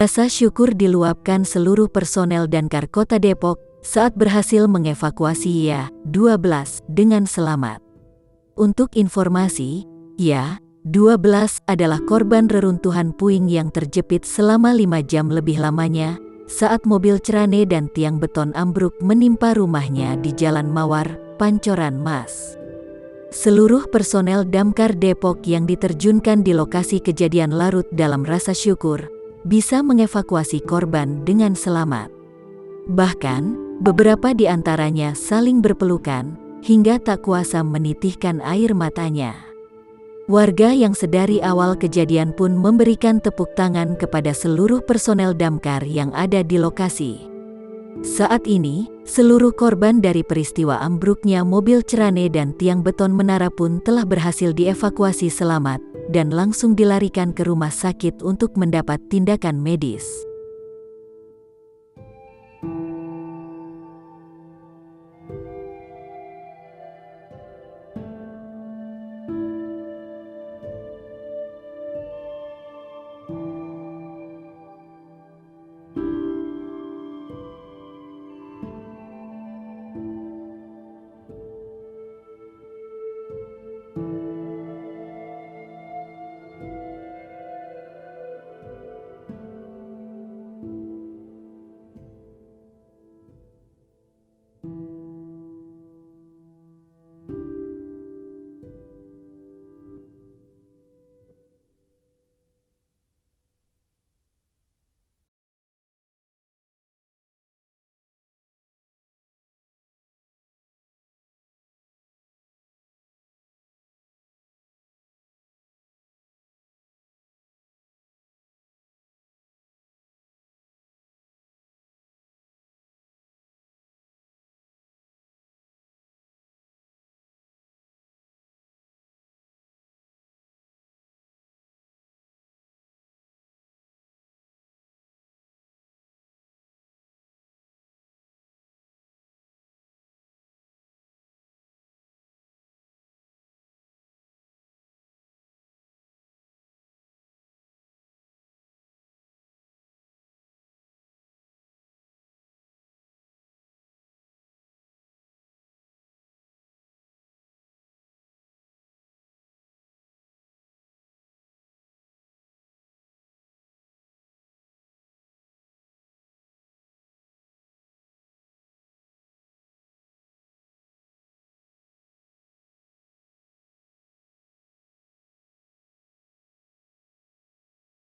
Rasa syukur diluapkan seluruh personel Damkar Kota Depok saat berhasil mengevakuasi YA-12 dengan selamat. Untuk informasi, YA-12 adalah korban reruntuhan puing yang terjepit selama 5 jam lebih lamanya saat mobil cerane dan tiang beton ambruk menimpa rumahnya di Jalan Mawar, Pancoran Mas. Seluruh personel Damkar Depok yang diterjunkan di lokasi kejadian larut dalam rasa syukur bisa mengevakuasi korban dengan selamat. Bahkan, beberapa di antaranya saling berpelukan hingga tak kuasa menitihkan air matanya. Warga yang sedari awal kejadian pun memberikan tepuk tangan kepada seluruh personel damkar yang ada di lokasi. Saat ini, seluruh korban dari peristiwa ambruknya mobil cerane dan tiang beton menara pun telah berhasil dievakuasi selamat dan langsung dilarikan ke rumah sakit untuk mendapat tindakan medis.